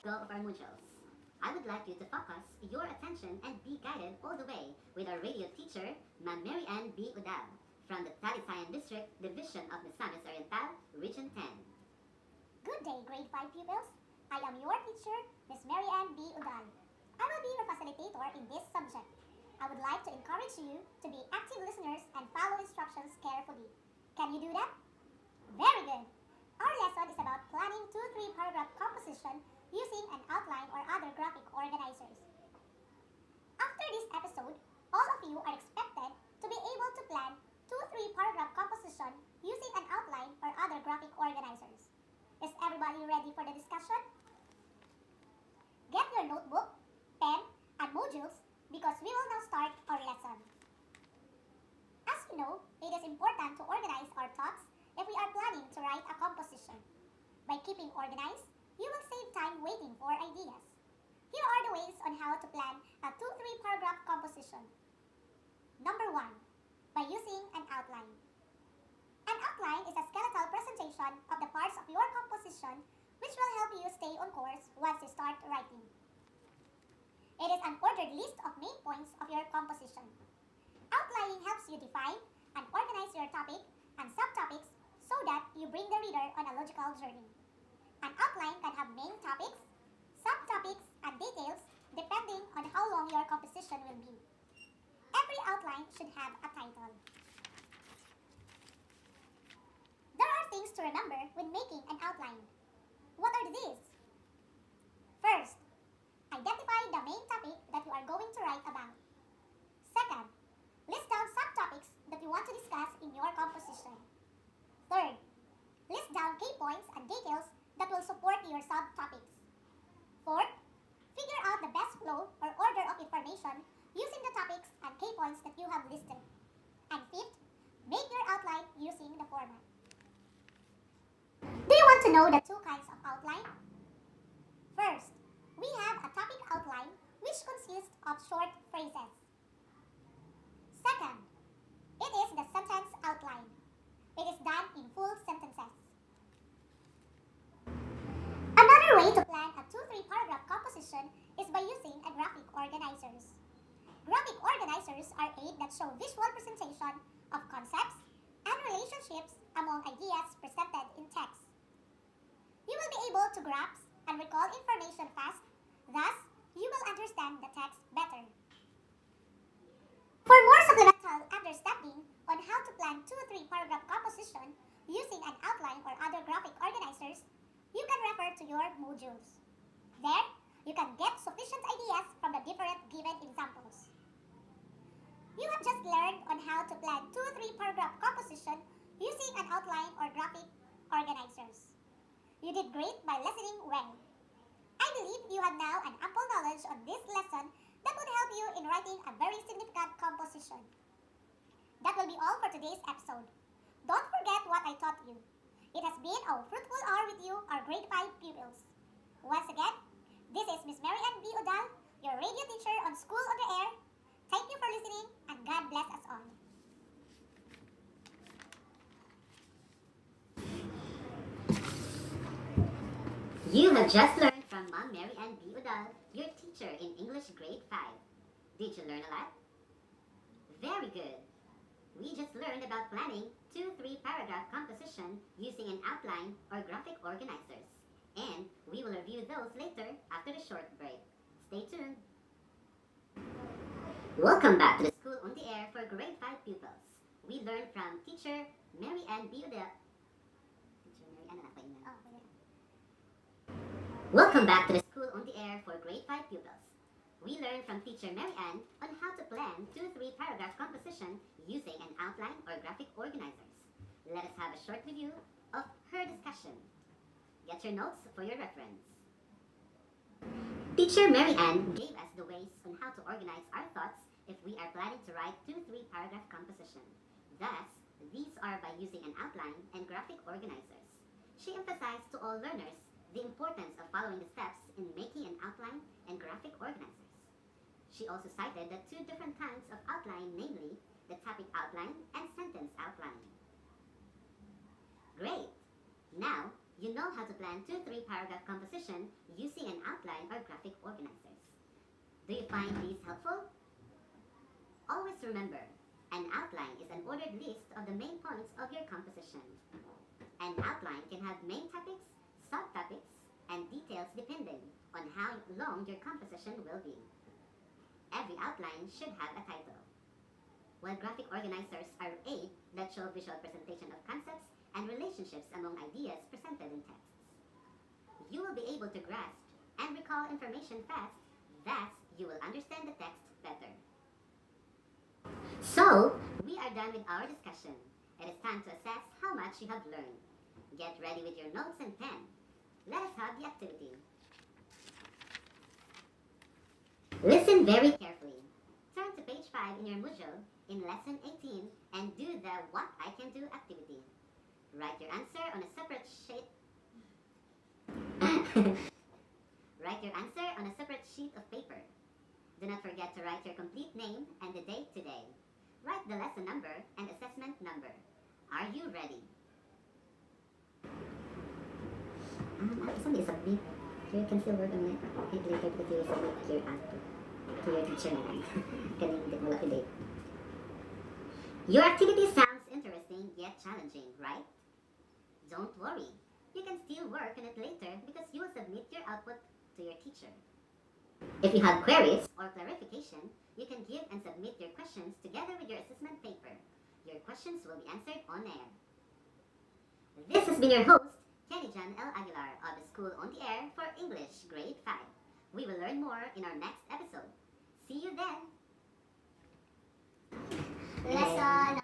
goal of our modules. I would like you to focus your attention and be guided all the way with our radio teacher, Ma'am Mary Ann B. Udal, from the Talisayan District Division of Misamis Oriental, Region 10. Good day, grade 5 pupils. I am your teacher, Miss Mary Ann B. Udal. I will be your facilitator in this subject. I would like to encourage you to be active listeners and follow instructions carefully. Can you do that? Very good. Our lesson is about planning 2-3 paragraph composition using an outline or other graphic organizers. After this episode, all of you are expected to be able to plan 2-3 paragraph composition using an outline or other graphic organizers. Is everybody ready for the discussion? Get your notebook, pen, and modules because we will now start our lesson. As you know, it is important to organize our thoughts if we are planning to write a composition. By keeping organized, you will save time waiting for ideas. Here are the ways on how to plan a 2-3 paragraph composition. Number 1. By using an outline. An outline is a skeletal presentation of the parts of your composition which will help you stay on course once you start writing. It is an ordered list of main points of your composition. Outlining helps you define and organize your topic and subtopics so that you bring the reader on a logical journey. An outline can have main topics, subtopics, and details depending on how long your composition will be. Every outline should have a title. There are things to remember when making an outline. What are these? First, identify the main topic that you are going to write about. Second, list down subtopics that you want to discuss in your composition. Third, list down key points and details that will support your subtopics. Fourth, figure out the best flow or order of information using the topics and key points that you have listed. And fifth, make your outline using the format. Do you want to know the two kinds of outline? First, we have a topic outline which consists of short phrases. Second, it is the sentence outline. It is done in full sentences. Another way to plan a 2-3 paragraph composition is by using a graphic organizers. Graphic organizers are aids that show visual presentation of concepts and relationships among ideas presented in text. You will be able to grasp and recall information fast, thus you will understand the text better. For more supplemental understanding on how to plan 2-3 paragraph composition using an outline or other graphic organizers, you can refer to your modules. There, you can get sufficient ideas from the different given examples. You have just learned on how to plan 2-3 paragraph composition using an outline or graphic organizers. You did great by listening well. I believe you have now an ample knowledge on this lesson that would help you in writing a very significant composition. That will be all for today's episode. Don't forget what I taught you. It has been a fruitful hour with you, our grade 5 pupils. Once again, this is Miss Mary Ann B. Udal, your radio teacher on School on the Air. Thank you for listening and God bless us all. You have just learned from Ma'am Mary Ann B. Udal, your teacher in English grade 5. Did you learn a lot? Very good. We just learned about planning 2-3 paragraph composition using an outline or graphic organizers. And we will review those later after the short break. Stay tuned. Welcome back to the School on the Air for grade 5 pupils. We learned from teacher Mary Ann B. Udal. Welcome back to the School on the Air for grade 5 pupils. We learned from teacher Mary Ann on how to plan 2-3 paragraph composition using an outline or graphic organizers. Let us have a short review of her discussion. Get your notes for your reference. Teacher Mary Ann gave us the ways on how to organize our thoughts if we are planning to write 2-3 paragraph composition. Thus, these are by using an outline and graphic organizers. She emphasized to all learners the importance of following the steps in making an outline and graphic organizers. She also cited the two different kinds of outline, namely the topic outline and sentence outline. Great! Now, you know how to plan 2-3 paragraph composition using an outline you find these helpful? Always remember, an outline is an ordered list of the main points of your composition. An outline can have main topics, subtopics, and details depending on how long your composition will be. Every outline should have a title. While graphic organizers are aids that show visual presentation of concepts and relationships among ideas presented in texts. You will be able to grasp and recall information fast, thus you will understand the text better. So, we are done with our discussion. It is time to assess how much you have learned. Get ready with your notes and pen. Let us have the activity. Listen very carefully. Turn to page 5 in your Moodle in lesson 18 and do the What I Can Do activity. Write your answer on a separate sheet. Write your answer on a separate sheet of paper. Do not forget to write your complete name and the date today. Write the lesson number and assessment number. Are you ready? Somebody submit. You can still work on it later because you will submit your answer to your teacher naman. Kaning hindi mo date. Your activity sounds interesting yet challenging, right? Don't worry. You can still work on it later because you will submit your output to your teacher. If you have queries or clarification, you can give and submit your questions together with your assessment paper. Your questions will be answered on air. This has been your host, Kenny Jan L. Aguilar of the School on the Air for English Grade 5. We will learn more in our next episode. See you then! Lesson